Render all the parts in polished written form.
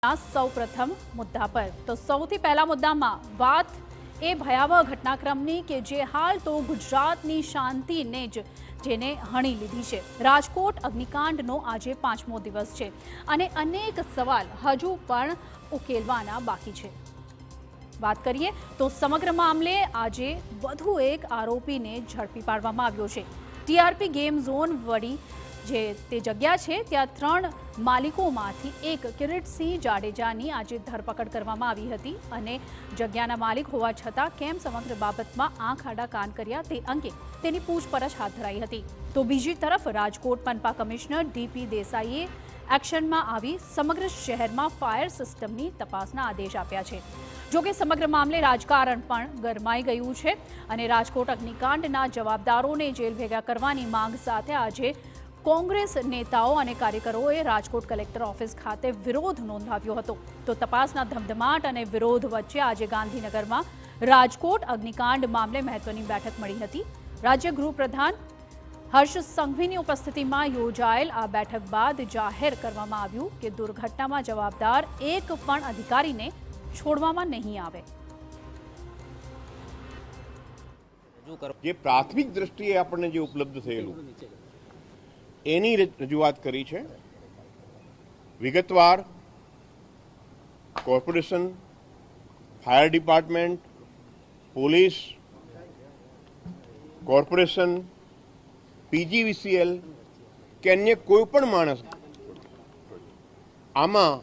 સૌપ્રથમ મુદ્દા પર તો સૌથી પહેલા મુદ્દામાં વાત એ ભયાવહ ઘટનાક્રમની કે જે હાલ તો ગુજરાતની શાંતિને જ જેને હણી લીધી છે। રાજકોટ અગ્નિકાંડનો આજે 5મો દિવસ છે અને અનેક સવાલ હજુ પણ ઉકેલવાના બાકી છે। વાત કરીએ તો સમગ્ર મામલે આજે વધુ એક આરોપીને ઝડપી પાડવામાં આવ્યો છે। ટીઆરપી ગેમ ઝોન વડી જે તે જગ્યા છે ત્યાં 3 માલિકોમાંથી એક કિરીટસિંહ જાડેજાની આજે ધરપકડ કરવામાં આવી હતી અને જગ્યાના માલિક હોવા છતાં કેમ સમગ્ર બાબતમાં આંખ આડા કાન કર્યા તે અંગે તેની પૂછપરછ હાથ ધરાઈ હતી। તો બીજી તરફ રાજકોટ પનપા કમિશનર ડીપી દેસાઈએ એક્શનમાં આવી સમગ્ર શહેરમાં ફાયર સિસ્ટમની તપાસના આદેશ આપ્યા છે। જોકે સમગ્ર મામલે રાજકારણ પણ ગરમાઈ ગયું છે અને રાજકોટ અગ્નિકાંડના જવાબદારોને જેલ ભેગા કરવાની માંગ સાથે આજે કોંગ્રેસ નેતાઓ અને કાર્યકરોએ રાજકોટ કલેક્ટર ઓફિસ ખાતે વિરોધ નોંધાવ્યો હતો। તો તપાસના ધમધમાટ અને વિરોધ વચ્ચે આજે ગાંધીનગરમાં રાજકોટ અગ્નિકાંડ મામલે મહત્વની બેઠક મળી હતી। રાજ્ય ગૃહપ્રધાન હર્ષ સંઘવીની ઉપસ્થિતિમાં યોજાયેલ આ બેઠક બાદ જાહેર કરવામાં આવ્યું કે દુર્ઘટનામાં જવાબદાર એક પણ અધિકારીને છોડવામાં નહીં આવે। જે પ્રાથમિક દ્રષ્ટિએ આપણને જે ઉપલબ્ધ થયેલું એની રજૂઆત કરી છે। વિગતવાર corporation, fire department, police, corporation, PGVCL કે અન્ય કોઈ પણ માણસ આમાં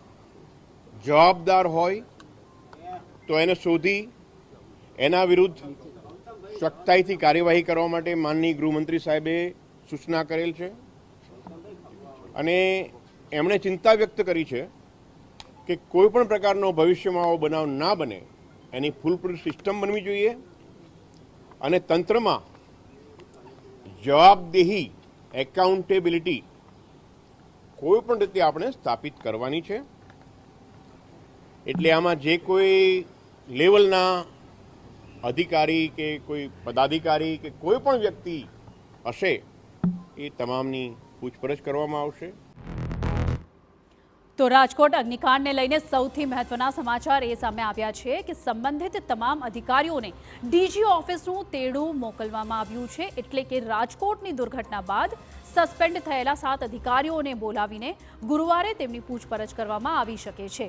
જવાબદાર હોય તો એને શોધી એના વિરુદ્ધ સખ્તાઈથી કાર્યવાહી કરવા માટે માનનીય ગૃહમંત્રી સાહેબે સૂચના કરેલ છે અને એમણે ચિંતા વ્યક્ત કરી છે કે કોઈ પણ પ્રકારનો ભવિષ્યમાં આવો બનાવ ના બને એની ફૂલપ્રૂફ સિસ્ટમ બનવી જોઈએ અને તંત્રમાં જવાબદેહી એકાઉન્ટેબિલિટી કોઈ પણ રીતે આપણે સ્થાપિત કરવાની છે। એટલે આમાં જે કોઈ લેવલના અધિકારી કે કોઈ પદાધિકારી કે કોઈ પણ વ્યક્તિ હશે એ તમામની પૂછપરછ કરવામાં આવશે। તો રાજકોટ અગ્નિકાંડને લઈને સૌથી મહત્વના સમાચાર એ સામે આવ્યા છે કે સંબંધિત તમામ અધિકારીઓને ડીજી ઓફિસનું તેડું મોકલવામાં આવ્યું છે। એટલે કે રાજકોટની દુર્ઘટના બાદ સસ્પેન્ડ થયેલા 7 અધિકારીઓને બોલાવીને ગુરુવારે તેમની પૂછપરછ કરવામાં આવી શકે છે।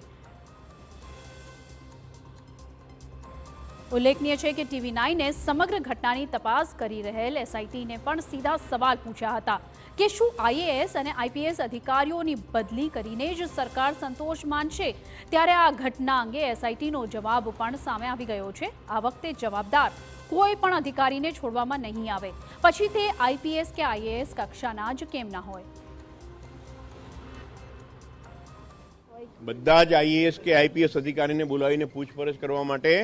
ઉલ્લેખનીય છે કે TV9એ સમગ્ર ઘટનાની તપાસ કરી રહેલ એસઆઈટીને પણ સીધા સવાલ પૂછ્યા હતા કે શું આઈએએસ અને આઈપીએસ અધિકારીઓની બદલી કરીને જ સરકાર સંતોષ માનશે। ત્યારે આ ઘટના અંગે એસઆઈટીનો જવાબ પણ સામે આવી ગયો છે। આ વખતે જવાબદાર કોઈ પણ અધિકારીને છોડવામાં નહીં આવે, પછી તે આઈપીએસ કે આઈએએસ કક્ષાના જ કેમ ના હોય। બધા જ આઈએએસ કે આઈપીએસ અધિકારીને બોલાવીને પૂછપરછ કરવા માટે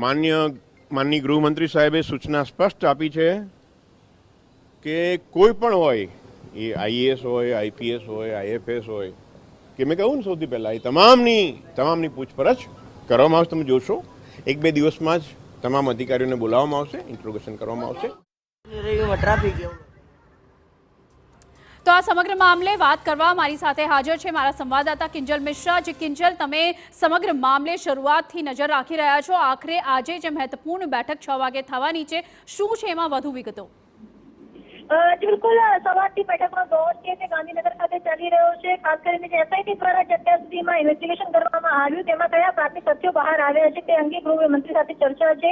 માનનીય ગૃહમંત્રી સાહેબે સૂચના સ્પષ્ટ આપી છે કે કોઈ પણ હોય, એ આઈએએસ હોય, આઈપીએસ હોય, આઈએફએસ હોય કે મેં કહ્યું ને સૌથી પહેલા એ તમામની પૂછપરછ કરવામાં આવશે। તમે જોશો 1-2 દિવસમાં જ તમામ અધિકારીઓને બોલાવવામાં આવશે, ઇન્ટ્રોગેશન કરવામાં આવશે। તો આ સમગ્ર મામલે વાત કરવા મારી સાથે હાજર છે મારા સંવાદદાતા કિંજલ મિશ્રા। જે કિંજલ, તમે સમગ્ર મામલે શરૂઆતથી નજર રાખી રહ્યા છો, આખરે આજે જે મહત્વપૂર્ણ બેઠક 6 વાગે થવાની છે, શું છે એમાં વધુ વિગતો? બિલકુલ, સવારથી બેઠકનો દોર છે તે ગાંધીનગર ખાતે ચાલી રહ્યો છે। ખાસ કરીને જે એસઆઈટી દ્વારા અત્યાર સુધીમાં ઇન્વેસ્ટિગેશન કરવામાં આવ્યું તેમાં કયા પ્રાથમિક તથ્યો બહાર આવ્યા છે તે અંગે ગૃહમંત્રી સાથે ચર્ચા છે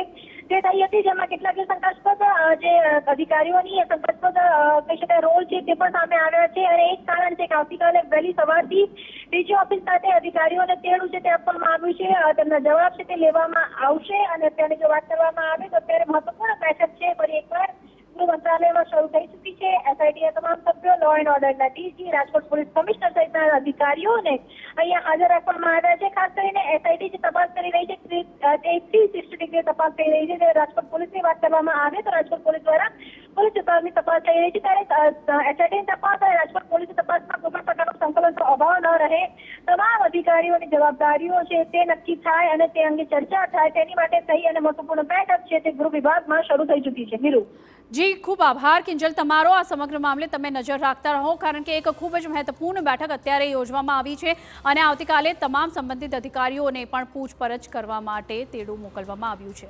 તે થઈ હતી, જેમાં કેટલાક શંકાસ્પદ જે અધિકારીઓની શંકાસ્પદ કહી શકાય રોલ છે તે પણ સામે આવ્યા છે અને એક કારણ છે કે આવતીકાલે વહેલી સવારથી ડીજી ઓફિસ ખાતે અધિકારીઓને તેડું છે તે આપવામાં આવ્યું છે। તેમના જવાબ છે તે લેવામાં આવશે અને અત્યારે જો વાત કરવામાં આવે તો અત્યારે મહત્વપૂર્ણ બેઠક છે ફરી એકવાર ગૃહ મંત્રાલયમાં શરૂ થઈ ચૂકી છે। એસઆઈટીના તમામ સભ્યો, લો એન્ડ ઓર્ડરના ડીજી, રાજકોટ પોલીસ કમિશનર સહિતના અધિકારીઓને અહીંયા હાજર રાખવામાં આવ્યા છે। ખાસ કરીને એસઆઈટી જે તપાસ કરી રહી છે તે 360 ડિગ્રી તપાસ થઈ રહી છે। રાજકોટ પોલીસની વાત કરવામાં આવે તો રાજકોટ પોલીસ દ્વારા પોલીસ વિભાગની તપાસ થઈ રહી છે, ત્યારે એસઆઈટીની તપાસ અને રાજકોટ પોલીસની તપાસમાં કોઈ પણ પ્રકારનું સંકલન અભાવ ન રહે, તમામ અધિકારીઓની જવાબદારીઓ છે તે નક્કી થાય અને તે અંગે ચર્ચા થાય, તેની માટે સહી અને મહત્વપૂર્ણ બેઠક છે તે ગૃહ વિભાગમાં શરૂ થઈ ચૂકી છે. વીરુ, જી, ખૂબ આભાર કિંજલ તમારો. આ સમગ્ર મામલે તમે નજર રાખતા રહો, કારણ કે એક ખૂબ જ મહત્વપૂર્ણ બેઠક અત્યારે યોજવામાં આવી છે અને આવતીકાલે તમામ સંબંધિત અધિકારીઓને પણ પૂછપરછ કરવા માટે તેડું મોકલવામાં આવ્યું છે.